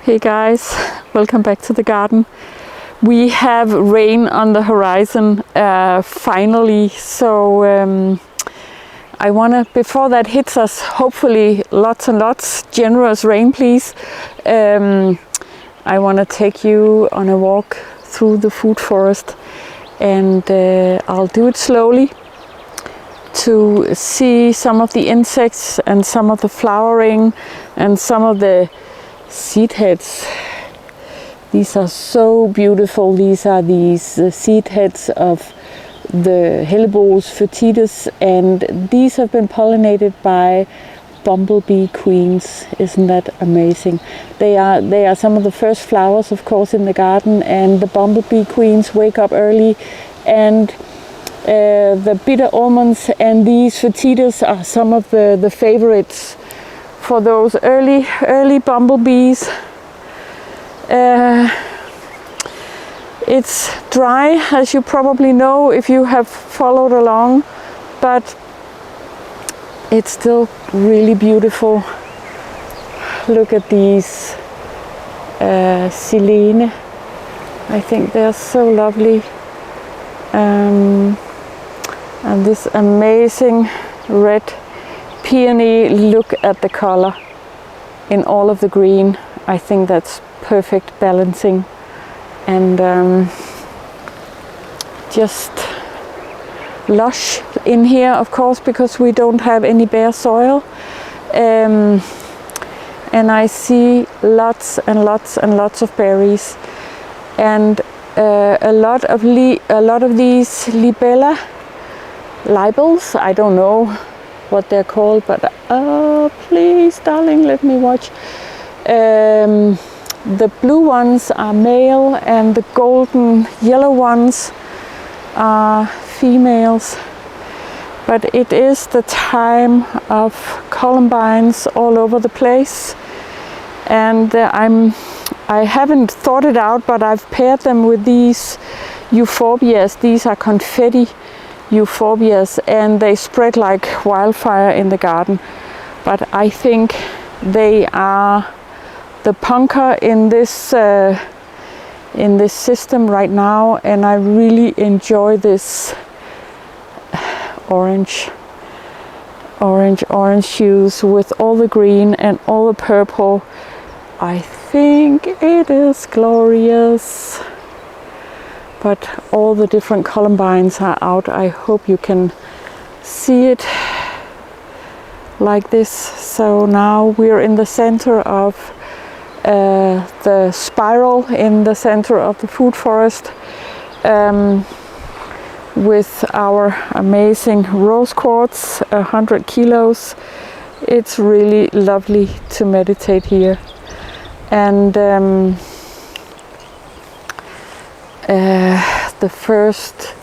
Hey guys, welcome back to the garden. We have rain on the horizon finally, so I wanna, before that hits us, hopefully lots and lots, generous rain please, I wanna take you on a walk through the food forest, and I'll do it slowly to see some of the insects and some of the flowering and some of the seed heads. These are so beautiful. These are the seed heads of the Hellebores foetidus, and these have been pollinated by bumblebee queens. Isn't that amazing? They are some of the first flowers, of course, in the garden, and the bumblebee queens wake up early, and the bitter almonds and these foetidus are some of the favorites for those early bumblebees. It's dry, as you probably know if you have followed along, but it's still really beautiful. Look at these silene. I think they're so lovely. And this amazing red peony, look at the color in all of the green. I think that's perfect balancing, and just lush in here, of course, because we don't have any bare soil, and I see lots and lots and lots of berries, and a lot of these libels, I don't know what they're called, but please darling, let me watch. The blue ones are male and the golden yellow ones are females, but it is the time of columbines all over the place, and I haven't thought it out, but I've paired them with these euphorbias. These are confetti euphorbias, and they spread like wildfire in the garden, but I think they are the punker in this system right now, and I really enjoy this orange hues with all the green and all the purple. I think it is glorious. But all the different columbines are out. I hope you can see it like this. So now we're in the center of the spiral, in the center of the food forest, with our amazing rose quartz, 100 kilos. It's really lovely to meditate here. And the first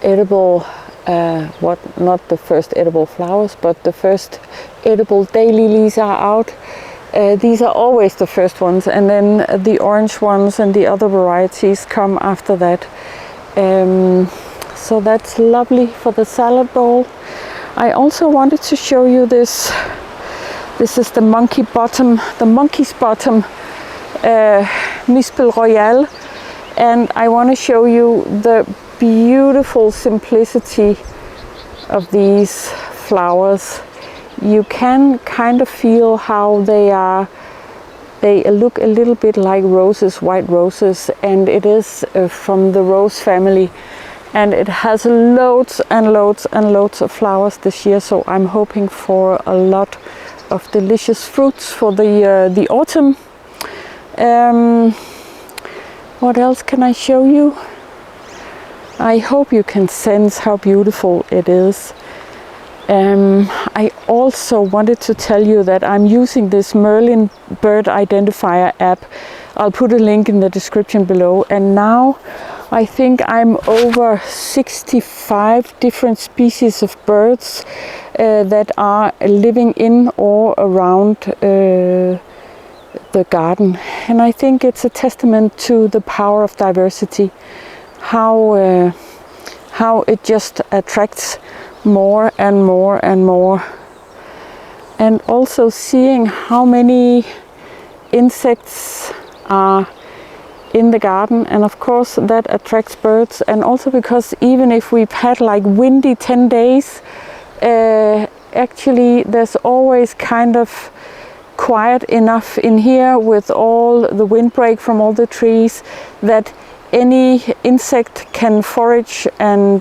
edible, not the first edible flowers, but the first edible daylilies are out. These are always the first ones, and then the orange ones and the other varieties come after that. So that's lovely for the salad bowl. I also wanted to show you this. This is the monkey's bottom Mispel Royale. And I want to show you the beautiful simplicity of these flowers. You can kind of feel how they look a little bit like roses, white roses, and it is from the rose family, and it has loads and loads and loads of flowers this year, so I'm hoping for a lot of delicious fruits for the autumn. What else can I show you? I hope you can sense how beautiful it is. I also wanted to tell you that I'm using this Merlin bird identifier app. I'll put a link in the description below, and now I think I'm over 65 different species of birds that are living in or around the garden, and I think it's a testament to the power of diversity, how it just attracts more and more and more, and also seeing how many insects are in the garden, and of course that attracts birds. And also because even if we've had like windy 10 days, actually there's always kind of quiet enough in here with all the windbreak from all the trees that any insect can forage and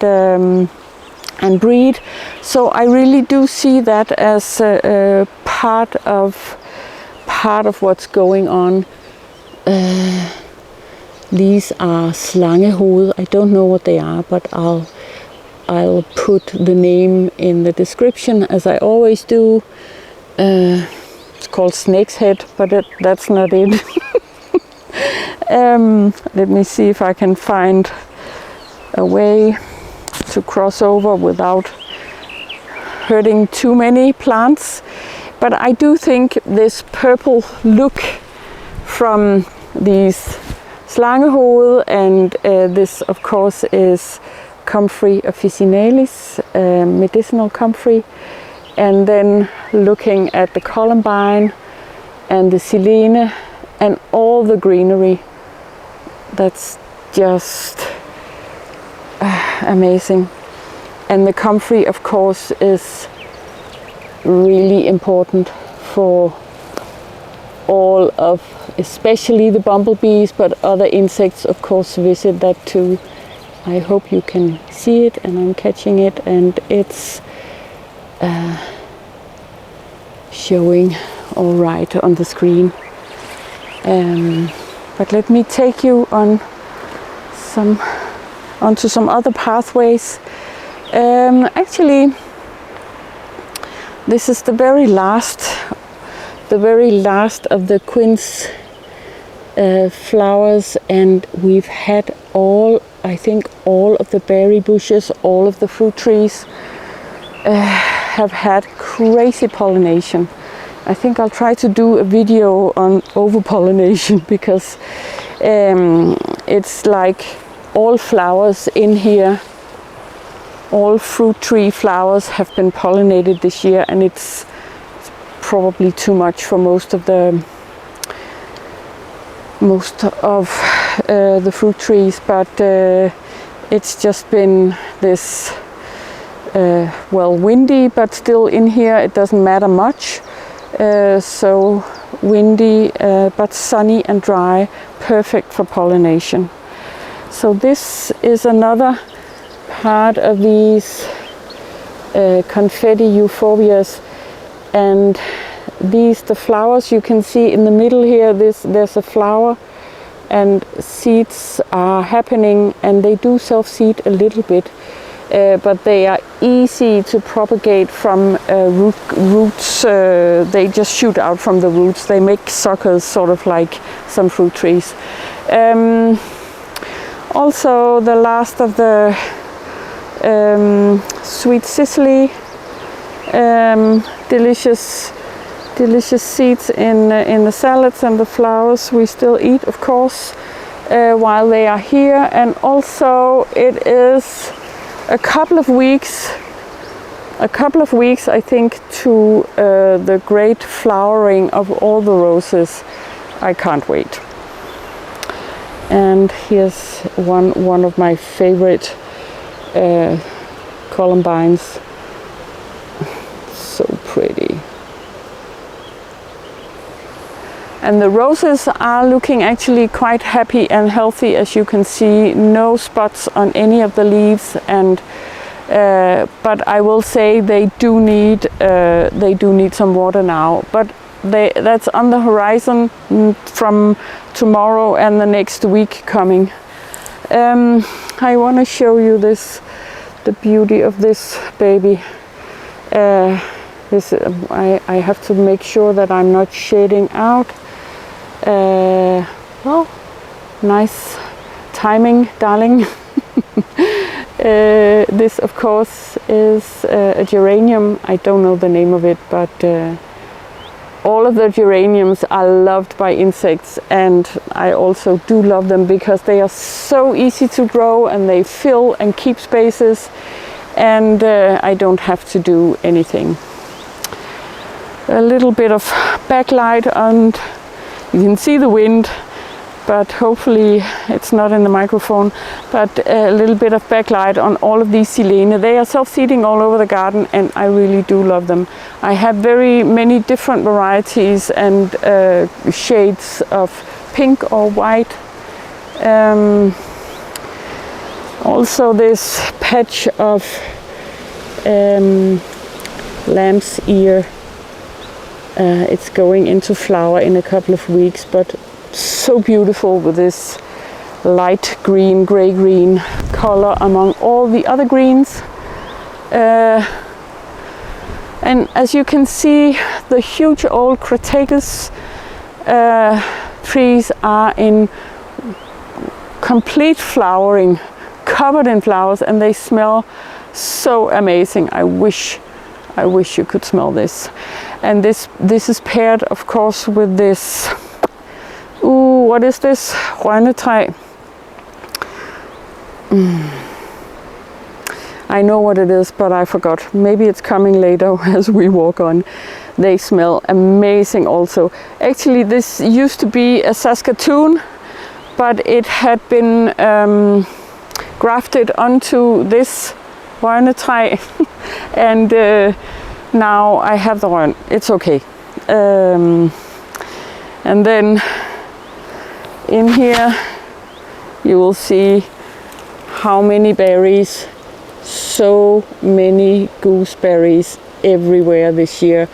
breed. So I really do see that as a part of what's going on. These are slangehoved. I don't know what they are, but I'll put the name in the description as I always do. It's called snake's head, but that's not it. Let me see if I can find a way to cross over without hurting too many plants. But I do think this purple look from these slangehoved, and this of course is comfrey officinalis, medicinal comfrey, and then looking at the columbine and the silene and all the greenery, that's just amazing. And the comfrey of course is really important for all of, especially the bumblebees, but other insects of course visit that too. I hope you can see it, and I'm catching it, and it's showing all right on the screen. But let me take you on onto some other pathways. Actually, this is the very last of the quince flowers, and we've had I think all of the berry bushes, all of the fruit trees have had crazy pollination. I think I'll try to do a video on over-pollination, because it's like all flowers in here, all fruit tree flowers have been pollinated this year, and it's probably too much for most of the fruit trees, but it's just been this windy, but still in here it doesn't matter much. So windy but sunny and dry, perfect for pollination. So this is another part of these confetti euphorbias, and the flowers you can see in the middle here, there's a flower and seeds are happening, and they do self-seed a little bit, but they are easy to propagate from roots. They just shoot out from the roots. They make suckers, sort of like some fruit trees. Also the last of the sweet Sicily, delicious seeds in the salads, and the flowers we still eat of course while they are here. And also it is a couple of weeks I think to the great flowering of all the roses. I can't wait. And here's one of my favorite columbines, so pretty. And the roses are looking actually quite happy and healthy, as you can see. No spots on any of the leaves, and but I will say they do need some water now. But that's on the horizon from tomorrow and the next week coming. I want to show you the beauty of this baby. I have to make sure that I'm not shading out. Well, nice timing, darling. This of course is a geranium. I don't know the name of it, but all of the geraniums are loved by insects, and I also do love them because they are so easy to grow, and they fill and keep spaces, and I don't have to do anything. A little bit of backlight on You can see the wind, but hopefully it's not in the microphone, but a little bit of backlight on all of these Silene. They are self-seeding all over the garden, and I really do love them. I have very many different varieties and shades of pink or white. Also this patch of lamb's ear. It's going into flower in a couple of weeks, but so beautiful with this light green, gray green color among all the other greens. And as you can see, the huge old Crataegus trees are in complete flowering, covered in flowers, and they smell so amazing. I wish you could smell this. And this is paired, of course, with this. Ooh, what is this? Rønnetræ. I know what it is, but I forgot. Maybe it's coming later as we walk on. They smell amazing also. Actually, this used to be a Saskatoon, but it had been grafted onto this Rønnetræ, and now I have the Røn. It's okay. And then in here you will see how many berries. So many gooseberries everywhere this year.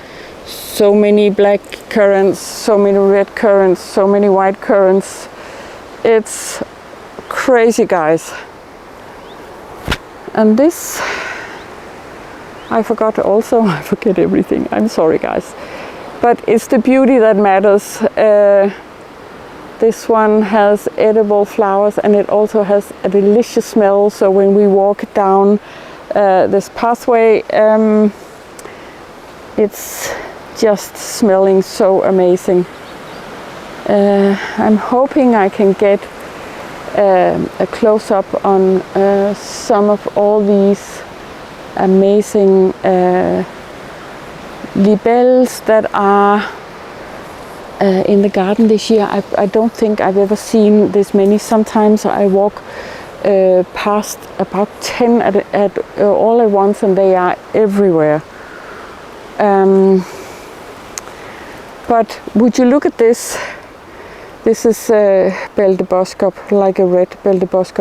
So many black currants, so many red currants, so many white currants. It's crazy, guys. And this, I forgot also. I forget everything. I'm sorry, guys. But it's the beauty that matters. This one has edible flowers, and it also has a delicious smell. So when we walk down this pathway, it's just smelling so amazing. I'm hoping I can get a close-up on some of all these amazing libelles that are in the garden this year. I don't think I've ever seen this many. Sometimes I walk past about 10 at all at once, and they are everywhere. But would you look at this? This is Berberis, like a red Berberis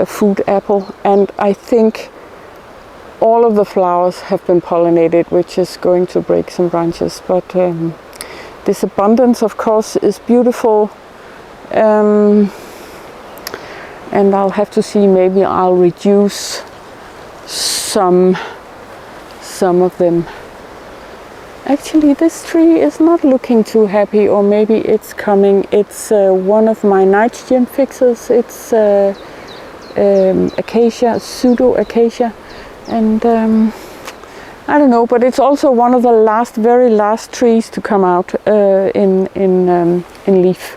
food apple, and I think all of the flowers have been pollinated, which is going to break some branches. But this abundance, of course, is beautiful, and I'll have to see. Maybe I'll reduce some of them. Actually, this tree is not looking too happy, or maybe it's coming. It's one of my nitrogen fixers. It's acacia, pseudo acacia, and I don't know, but it's also one of the very last trees to come out in leaf.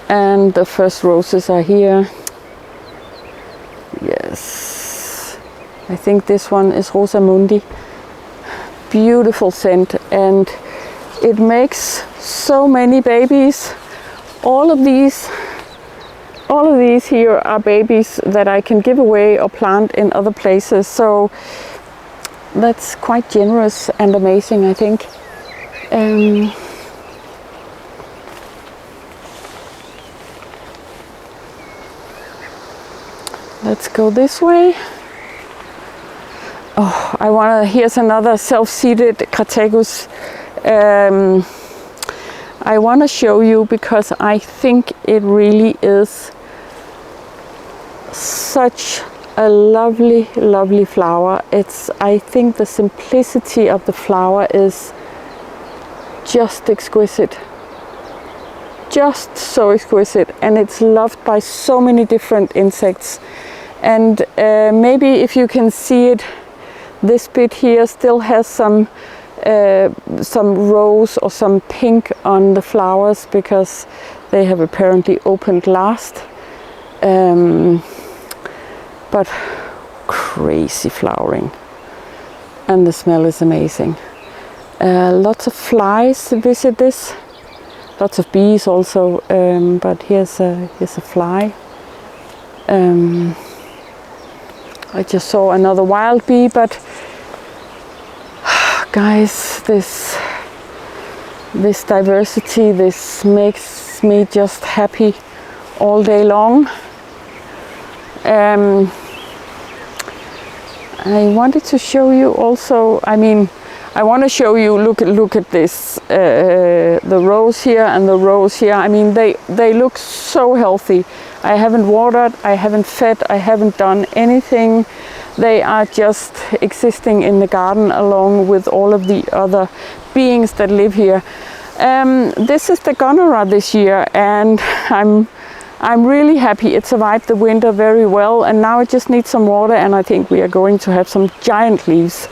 And the first roses are here. Yes, I think this one is Rosamundi. Beautiful scent, and it makes so many babies. All of these here are babies that I can give away or plant in other places. So that's quite generous and amazing, I think. Let's go this way. Oh, here's another self-seeded Crataegus. I want to show you because I think it really is such a lovely, lovely flower. I think the simplicity of the flower is just exquisite. Just so exquisite, and it's loved by so many different insects. And maybe if you can see it, this bit here still has some rose or some pink on the flowers because they have apparently opened last. But crazy flowering. and the smell is amazing. Lots of flies visit this, lots of bees also, but here's a fly. I just saw another wild bee, but guys, this diversity, this makes me just happy all day long. I wanted to show you also, I mean, I want to show you, look at this, the rows here and the rows here. I mean, they look so healthy. I haven't watered, I haven't fed, I haven't done anything. They are just existing in the garden along with all of the other beings that live here. This is the gonorrhea this year, and I'm really happy it survived the winter very well, and now it just needs some water, and I think we are going to have some giant leaves.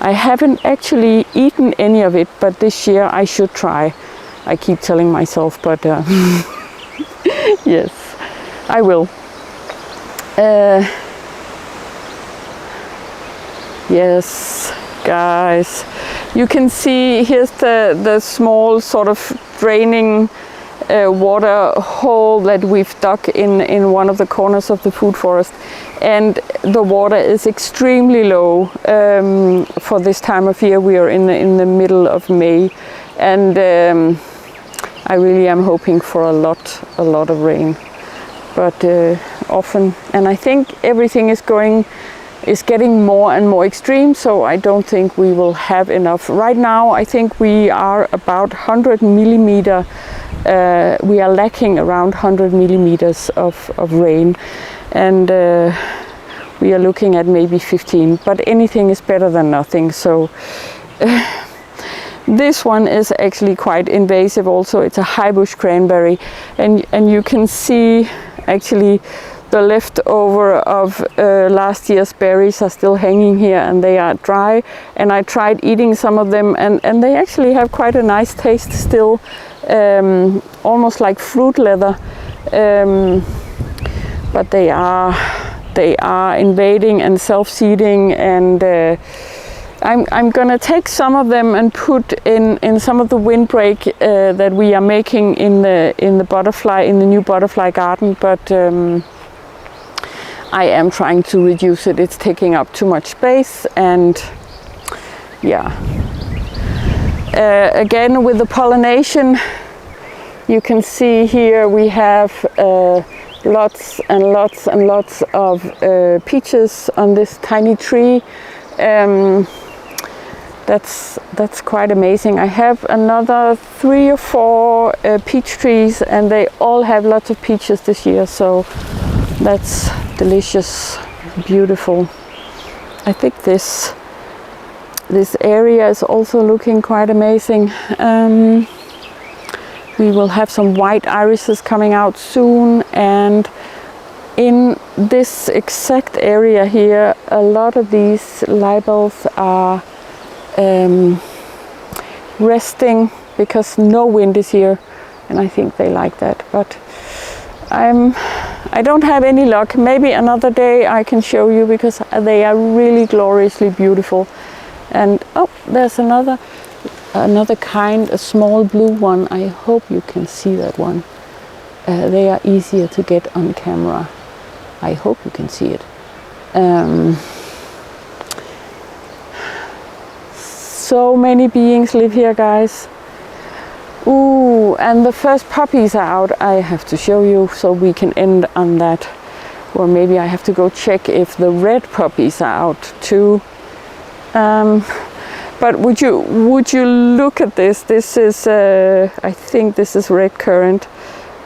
I haven't actually eaten any of it, but this year I should try. I keep telling myself, but yes, I will. Yes, guys, you can see here's the small sort of draining water hole that we've dug in one of the corners of the food forest, and the water is extremely low for this time of year. We are in the middle of May, and I really am hoping for a lot of rain, but often, and I think everything is getting more and more extreme, so I don't think we will have enough. Right now I think we are about 100 millimeter. We are lacking around 100 millimeters of rain, and we are looking at maybe 15, but anything is better than nothing. So this one is actually quite invasive also. It's a high bush cranberry, and you can see actually the leftover of last year's berries are still hanging here, and they are dry, and I tried eating some of them, and they actually have quite a nice taste still, almost like fruit leather, but they are invading and self-seeding, and I'm gonna take some of them and put in some of the windbreak that we are making in the new butterfly garden, but I am trying to reduce it. It's taking up too much space, and yeah. Again, with the pollination, you can see here we have lots and lots and lots of peaches on this tiny tree. That's quite amazing. I have another 3 or 4 peach trees, and they all have lots of peaches this year, so that's delicious, beautiful. I think this area is also looking quite amazing. We will have some white irises coming out soon, and in this exact area here, a lot of these libels are resting because no wind is here, and I think they like that. But I don't have any luck. Maybe another day I can show you, because they are really gloriously beautiful. And oh, there's another kind, a small blue one. I hope you can see that one. They are easier to get on camera. I hope you can see it. So many beings live here, guys. Ooh, and the first puppies are out. I have to show you so we can end on that. Or maybe I have to go check if the red puppies are out too. But would you look at this? This is I think this is red currant.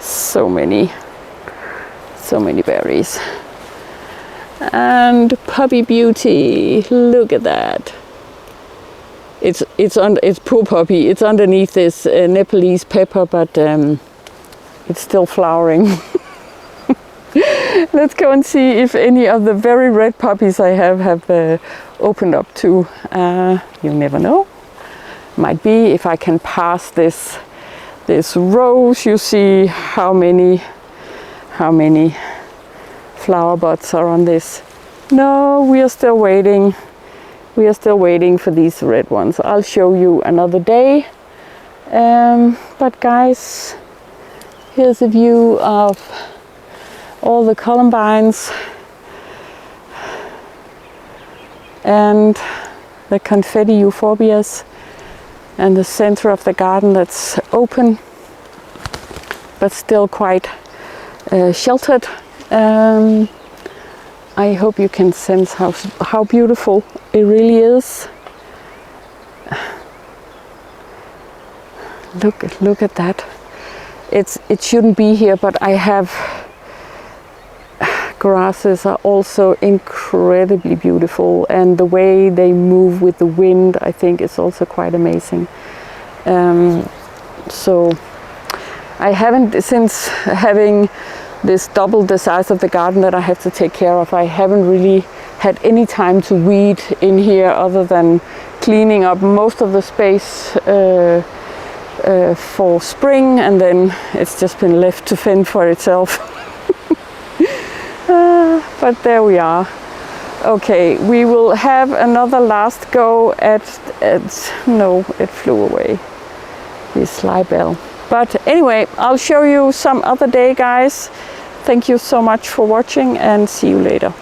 So many berries. And puppy beauty. Look at that. It's poor puppy. It's underneath this Nepalese pepper, but it's still flowering. Let's go and see if any of the very red puppies I have opened up too. You never know. Might be if I can pass this rose. You see how many flower buds are on this. No, we are still waiting. we are still waiting for these red ones. I'll show you another day. But guys, here's a view of all the columbines and the confetti euphorbias, and the center of the garden that's open but still quite sheltered. I hope you can sense how beautiful it really is. Look at that. It shouldn't be here, but I have grasses are also incredibly beautiful, and the way they move with the wind, I think, is also quite amazing. So I haven't, since having this double the size of the garden that I have to take care of, I haven't really had any time to weed in here other than cleaning up most of the space for spring, and then it's just been left to fend for itself. But there we are. Okay, we will have another last go at no, it flew away, the sly bell. But anyway, I'll show you some other day, guys. Thank you so much for watching, and see you later.